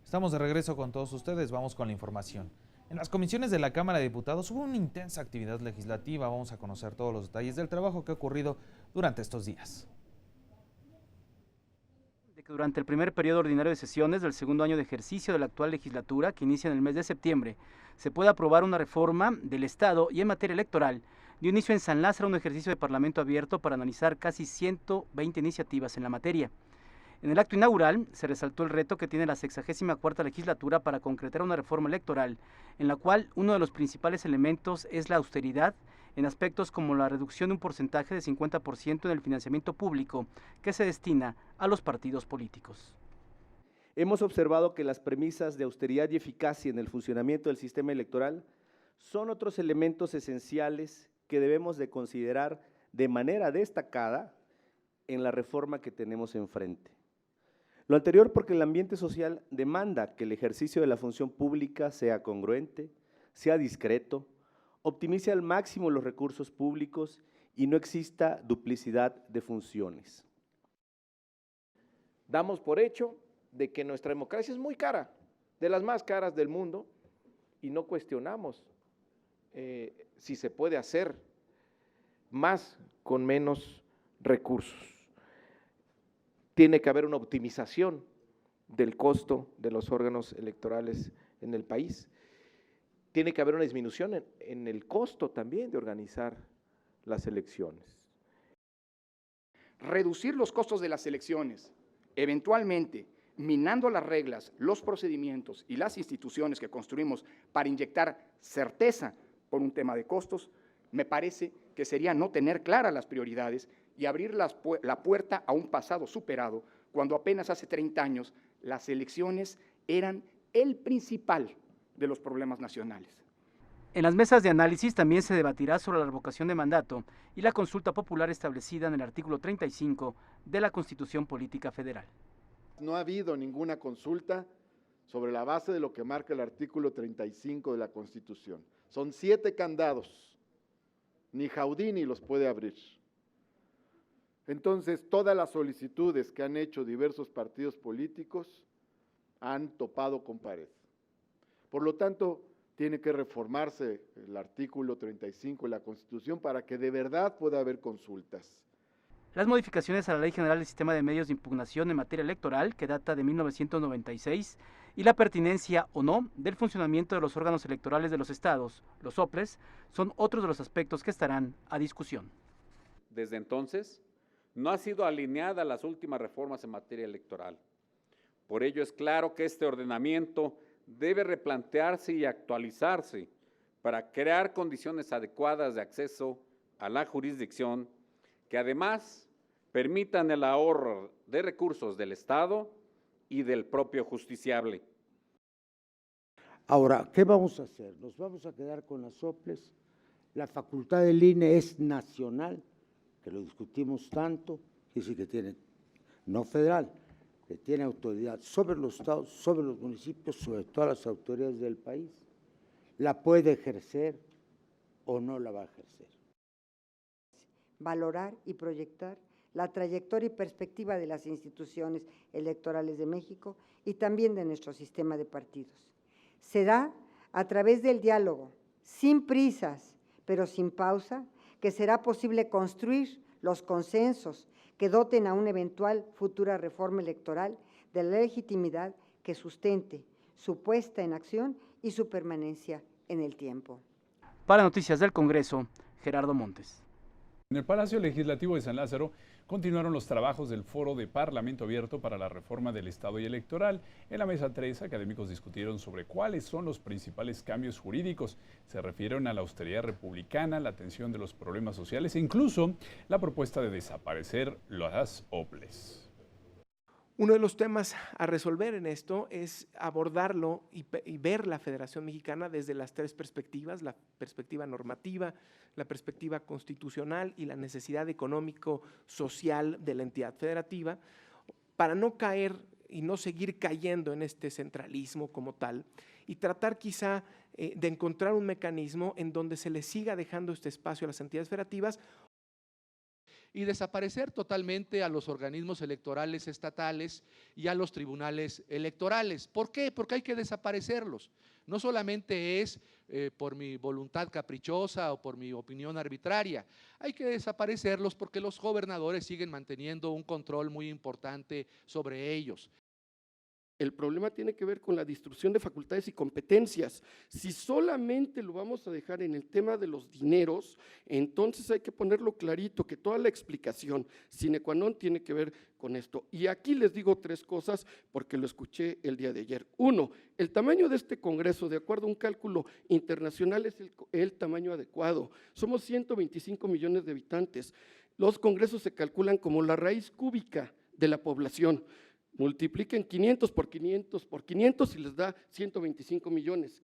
Estamos de regreso con todos ustedes, vamos con la información. En las comisiones de la Cámara de Diputados hubo una intensa actividad legislativa, vamos a conocer todos los detalles del trabajo que ha ocurrido durante estos días. Durante el primer periodo ordinario de sesiones del segundo año de ejercicio de la actual legislatura, que inicia en el mes de septiembre, se puede aprobar una reforma del Estado y en materia electoral. Dio inicio en San Lázaro un ejercicio de Parlamento abierto para analizar casi 120 iniciativas en la materia. En el acto inaugural se resaltó el reto que tiene la 64ª legislatura para concretar una reforma electoral, en la cual uno de los principales elementos es la austeridad, en aspectos como la reducción de un porcentaje de 50% en el financiamiento público que se destina a los partidos políticos. Hemos observado que las premisas de austeridad y eficacia en el funcionamiento del sistema electoral son otros elementos esenciales que debemos de considerar de manera destacada en la reforma que tenemos enfrente. Lo anterior porque el ambiente social demanda que el ejercicio de la función pública sea congruente, sea discreto, optimice al máximo los recursos públicos y no exista duplicidad de funciones. Damos por hecho de que nuestra democracia es muy cara, de las más caras del mundo, y no cuestionamos si se puede hacer más con menos recursos. Tiene que haber una optimización del costo de los órganos electorales en el país. Tiene que haber una disminución en el costo también de organizar las elecciones. Reducir los costos de las elecciones, eventualmente minando las reglas, los procedimientos y las instituciones que construimos para inyectar certeza por un tema de costos, me parece que sería no tener claras las prioridades y abrir la puerta a un pasado superado, cuando apenas hace 30 años las elecciones eran el principal de los problemas nacionales. En las mesas de análisis también se debatirá sobre la revocación de mandato y la consulta popular establecida en el artículo 35 de la Constitución Política Federal. No ha habido ninguna consulta sobre la base de lo que marca el artículo 35 de la Constitución. Son 7 candados, ni Jaudini los puede abrir. Entonces, todas las solicitudes que han hecho diversos partidos políticos han topado con pared. Por lo tanto, tiene que reformarse el artículo 35 de la Constitución para que de verdad pueda haber consultas. Las modificaciones a la Ley General del Sistema de Medios de Impugnación en materia electoral, que data de 1996, y la pertinencia o no del funcionamiento de los órganos electorales de los estados, los OPLES, son otros de los aspectos que estarán a discusión. Desde entonces, no ha sido alineada a las últimas reformas en materia electoral. Por ello es claro que este ordenamiento debe replantearse y actualizarse para crear condiciones adecuadas de acceso a la jurisdicción que además permitan el ahorro de recursos del Estado y del propio justiciable. Ahora, ¿qué vamos a hacer? ¿Nos vamos a quedar con las OPLES? La facultad del INE es nacional, que lo discutimos tanto, que sí que tiene, no federal, que tiene autoridad sobre los estados, sobre los municipios, sobre todas las autoridades del país. ¿La puede ejercer o no la va a ejercer? Valorar y proyectar la trayectoria y perspectiva de las instituciones electorales de México y también de nuestro sistema de partidos. Será a través del diálogo, sin prisas, pero sin pausa, que será posible construir los consensos que doten a una eventual futura reforma electoral de la legitimidad que sustente su puesta en acción y su permanencia en el tiempo. Para Noticias del Congreso, Gerardo Montes. En el Palacio Legislativo de San Lázaro continuaron los trabajos del Foro de Parlamento Abierto para la Reforma del Estado y Electoral. En la mesa 3, académicos discutieron sobre cuáles son los principales cambios jurídicos. Se refirieron a la austeridad republicana, la atención de los problemas sociales e incluso la propuesta de desaparecer las OPLES. Uno de los temas a resolver en esto es abordarlo y ver la Federación Mexicana desde las 3 perspectivas, la perspectiva normativa, la perspectiva constitucional y la necesidad económico-social de la entidad federativa, para no caer y no seguir cayendo en este centralismo como tal, y tratar quizá de encontrar un mecanismo en donde se le siga dejando este espacio a las entidades federativas. y desaparecer totalmente a los organismos electorales estatales y a los tribunales electorales. ¿Por qué? Porque hay que desaparecerlos. No solamente es por mi voluntad caprichosa o por mi opinión arbitraria, hay que desaparecerlos porque los gobernadores siguen manteniendo un control muy importante sobre ellos. El problema tiene que ver con la distribución de facultades y competencias. Si solamente lo vamos a dejar en el tema de los dineros, entonces hay que ponerlo clarito, que toda la explicación sine qua non tiene que ver con esto. Y aquí les digo 3 cosas porque lo escuché el día de ayer. 1, el tamaño de este Congreso, de acuerdo a un cálculo internacional, es el tamaño adecuado. Somos 125 millones de habitantes. Los congresos se calculan como la raíz cúbica de la población. Multipliquen 500 por 500 por 500 y les da 125 millones.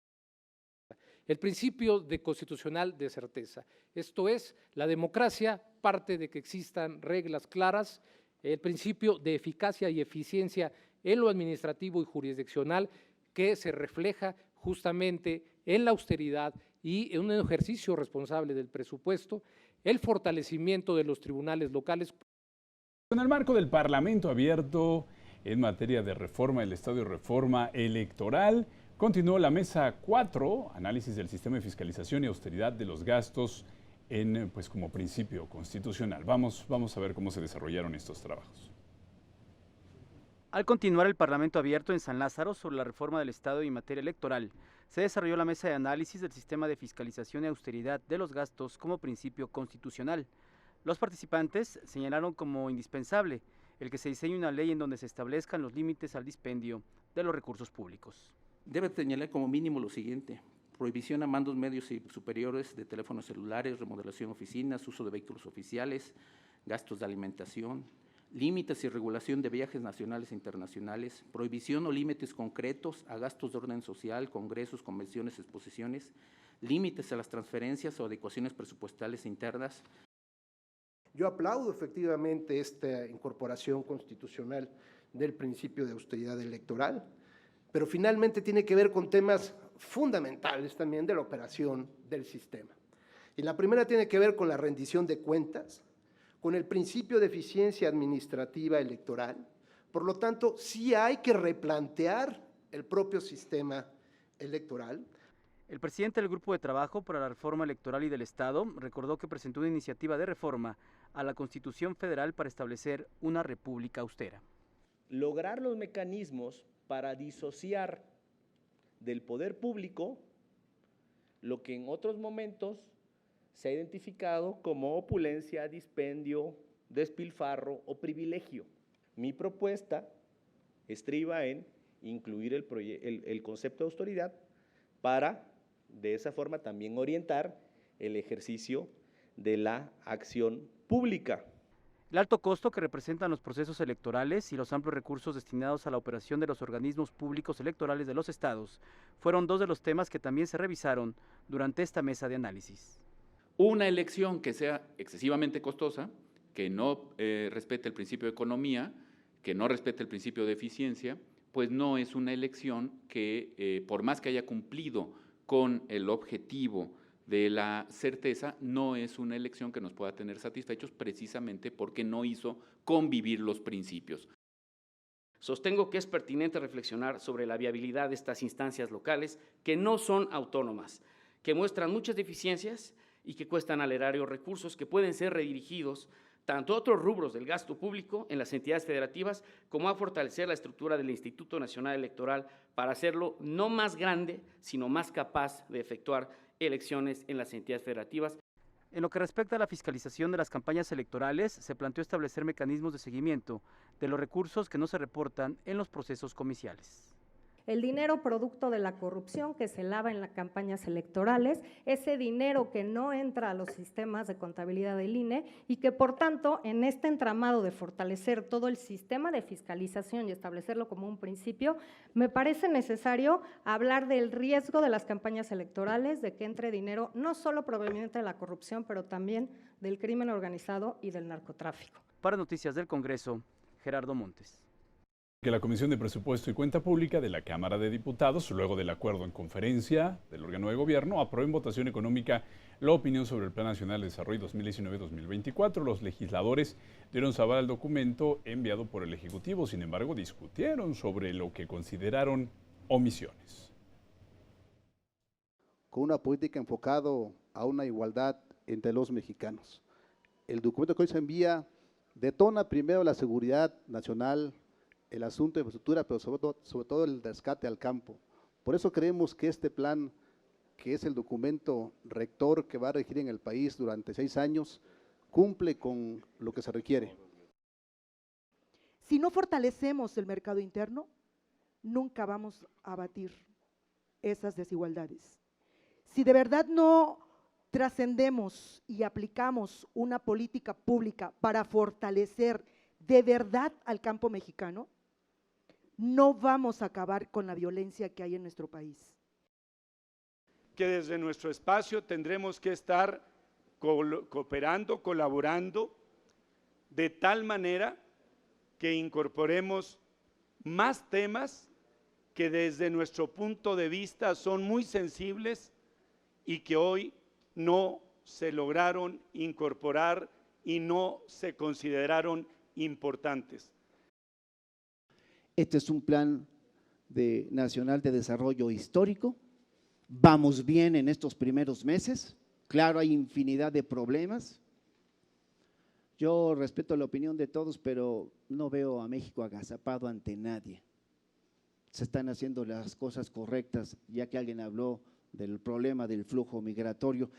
El principio de constitucional de certeza, esto es, la democracia parte de que existan reglas claras, el principio de eficacia y eficiencia en lo administrativo y jurisdiccional que se refleja justamente en la austeridad y en un ejercicio responsable del presupuesto, el fortalecimiento de los tribunales locales. En el marco del Parlamento abierto en materia de reforma del Estado y reforma electoral, continuó la mesa 4, análisis del sistema de fiscalización y austeridad de los gastos pues como principio constitucional. Vamos a ver cómo se desarrollaron estos trabajos. Al continuar el Parlamento abierto en San Lázaro sobre la reforma del Estado y materia electoral, se desarrolló la mesa de análisis del sistema de fiscalización y austeridad de los gastos como principio constitucional. Los participantes señalaron como indispensable el que se diseñe una ley en donde se establezcan los límites al dispendio de los recursos públicos. Debe señalar como mínimo lo siguiente: prohibición a mandos medios y superiores de teléfonos celulares, remodelación de oficinas, uso de vehículos oficiales, gastos de alimentación, límites y regulación de viajes nacionales e internacionales, prohibición o límites concretos a gastos de orden social, congresos, convenciones, exposiciones, límites a las transferencias o adecuaciones presupuestales internas. Yo aplaudo efectivamente esta incorporación constitucional del principio de austeridad electoral, pero finalmente tiene que ver con temas fundamentales también de la operación del sistema. Y la primera tiene que ver con la rendición de cuentas, con el principio de eficiencia administrativa electoral. Por lo tanto, sí hay que replantear el propio sistema electoral. El presidente del Grupo de Trabajo para la Reforma Electoral y del Estado recordó que presentó una iniciativa de reforma a la Constitución Federal para establecer una república austera. Lograr los mecanismos para disociar del poder público lo que en otros momentos se ha identificado como opulencia, dispendio, despilfarro o privilegio. Mi propuesta estriba en incluir el concepto de austeridad para, de esa forma, también orientar el ejercicio de la acción pública. El alto costo que representan los procesos electorales y los amplios recursos destinados a la operación de los organismos públicos electorales de los estados fueron 2 de los temas que también se revisaron durante esta mesa de análisis. Una elección que sea excesivamente costosa, que no respete el principio de economía, que no respete el principio de eficiencia, pues no es una elección que, por más que haya cumplido con el objetivo de la certeza, no es una elección que nos pueda tener satisfechos precisamente porque no hizo convivir los principios. Sostengo que es pertinente reflexionar sobre la viabilidad de estas instancias locales que no son autónomas, que muestran muchas deficiencias y que cuestan al erario recursos que pueden ser redirigidos tanto a otros rubros del gasto público en las entidades federativas como a fortalecer la estructura del Instituto Nacional Electoral para hacerlo no más grande, sino más capaz de efectuar elecciones en las entidades federativas. En lo que respecta a la fiscalización de las campañas electorales, se planteó establecer mecanismos de seguimiento de los recursos que no se reportan en los procesos comiciales. El dinero producto de la corrupción que se lava en las campañas electorales, ese dinero que no entra a los sistemas de contabilidad del INE y que por tanto en este entramado de fortalecer todo el sistema de fiscalización y establecerlo como un principio, me parece necesario hablar del riesgo de las campañas electorales, de que entre dinero no solo proveniente de la corrupción, pero también del crimen organizado y del narcotráfico. Para Noticias del Congreso, Gerardo Montes. Que la Comisión de Presupuesto y Cuenta Pública de la Cámara de Diputados, luego del acuerdo en conferencia del órgano de gobierno, aprobó en votación económica la opinión sobre el Plan Nacional de Desarrollo 2019-2024. Los legisladores dieron saber al documento enviado por el Ejecutivo, sin embargo, discutieron sobre lo que consideraron omisiones. Con una política enfocada a una igualdad entre los mexicanos. El documento que hoy se envía detona primero la seguridad nacional, el asunto de infraestructura, pero sobre todo el rescate al campo. Por eso creemos que este plan, que es el documento rector que va a regir en el país durante 6 años, cumple con lo que se requiere. Si no fortalecemos el mercado interno, nunca vamos a abatir esas desigualdades. Si de verdad no trascendemos y aplicamos una política pública para fortalecer de verdad al campo mexicano, no vamos a acabar con la violencia que hay en nuestro país. Que desde nuestro espacio tendremos que estar cooperando, colaborando, de tal manera que incorporemos más temas que desde nuestro punto de vista son muy sensibles y que hoy no se lograron incorporar y no se consideraron importantes. Este es un plan nacional de desarrollo histórico. Vamos bien en estos primeros meses. Claro, hay infinidad de problemas. Yo respeto la opinión de todos, pero no veo a México agazapado ante nadie. Se están haciendo las cosas correctas, ya que alguien habló del problema del flujo migratorio.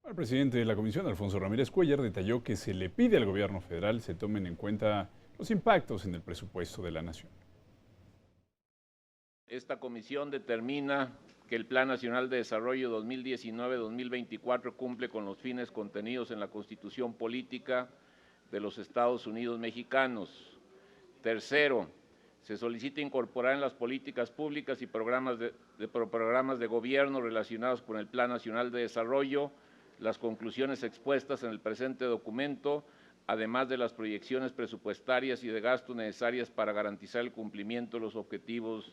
El presidente de la Comisión, Alfonso Ramírez Cuéllar, detalló que se le pide al gobierno federal se tomen en cuenta los impactos en el presupuesto de la nación. Esta comisión determina que el Plan Nacional de Desarrollo 2019-2024 cumple con los fines contenidos en la Constitución Política de los Estados Unidos Mexicanos. Tercero, se solicita incorporar en las políticas públicas y programas de gobierno relacionados con el Plan Nacional de Desarrollo las conclusiones expuestas en el presente documento, además de las proyecciones presupuestarias y de gasto necesarias para garantizar el cumplimiento de los objetivos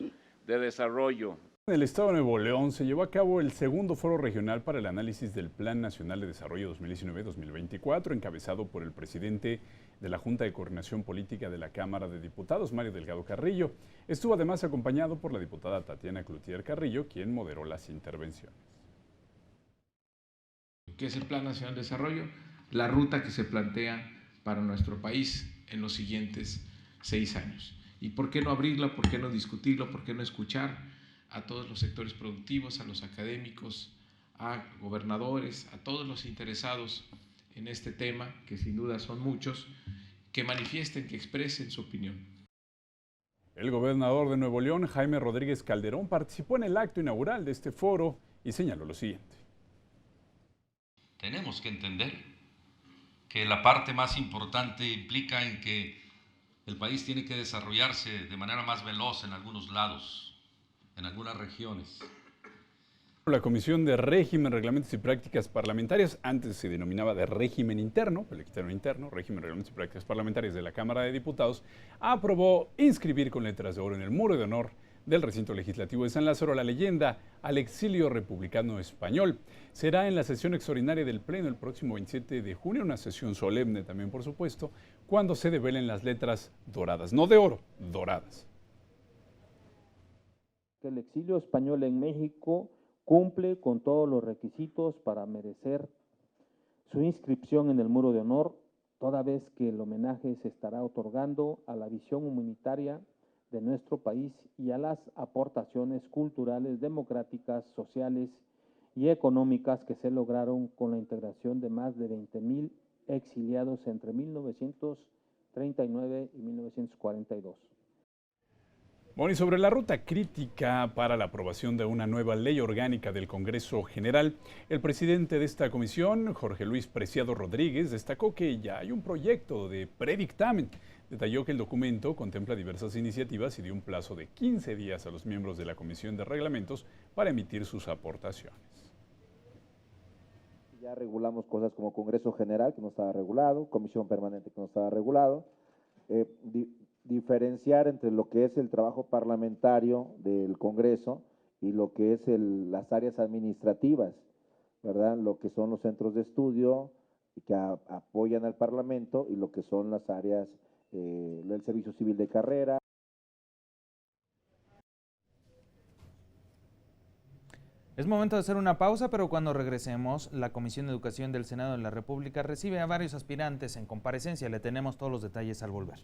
de desarrollo. En el estado de Nuevo León se llevó a cabo el segundo foro regional para el análisis del Plan Nacional de Desarrollo 2019-2024, encabezado por el presidente de la Junta de Coordinación Política de la Cámara de Diputados, Mario Delgado Carrillo. Estuvo además acompañado por la diputada Tatiana Cloutier Carrillo, quien moderó las intervenciones. ¿Qué es el Plan Nacional de Desarrollo? La ruta que se plantea para nuestro país en los siguientes 6 años. ¿Y por qué no abrirla? ¿Por qué no discutirlo? ¿Por qué no escuchar a todos los sectores productivos, a los académicos, a gobernadores, a todos los interesados en este tema, que sin duda son muchos, que manifiesten, que expresen su opinión? El gobernador de Nuevo León, Jaime Rodríguez Calderón, participó en el acto inaugural de este foro y señaló lo siguiente. Tenemos que entender que la parte más importante implica en que el país tiene que desarrollarse de manera más veloz en algunos lados, en algunas regiones. La Comisión de Régimen, Reglamentos y Prácticas Parlamentarias, antes se denominaba de régimen interno, pero le quitaron interno, Régimen, Reglamentos y Prácticas Parlamentarias de la Cámara de Diputados, aprobó inscribir con letras de oro en el muro de honor del recinto legislativo de San Lázaro la leyenda al exilio republicano español. Será en la sesión extraordinaria del Pleno el próximo 27 de junio, una sesión solemne también, por supuesto, cuando se develen las letras doradas, no de oro, doradas. El exilio español en México cumple con todos los requisitos para merecer su inscripción en el muro de honor, toda vez que el homenaje se estará otorgando a la visión humanitaria de nuestro país y a las aportaciones culturales, democráticas, sociales y económicas que se lograron con la integración de más de 20,000 exiliados entre 1939 y 1942. Bueno, y sobre la ruta crítica para la aprobación de una nueva ley orgánica del Congreso General, el presidente de esta comisión, Jorge Luis Preciado Rodríguez, destacó que ya hay un proyecto de predictamen. Detalló que el documento contempla diversas iniciativas y dio un plazo de 15 días a los miembros de la Comisión de Reglamentos para emitir sus aportaciones. Ya regulamos cosas como Congreso General, que no estaba regulado, Comisión Permanente, que no estaba regulado, diferenciar entre lo que es el trabajo parlamentario del Congreso y lo que es las áreas administrativas, ¿verdad? Lo que son los centros de estudio que apoyan al Parlamento y lo que son las áreas del Servicio Civil de Carrera. Es momento de hacer una pausa, pero cuando regresemos, la Comisión de Educación del Senado de la República recibe a varios aspirantes en comparecencia. Le tenemos todos los detalles al volver.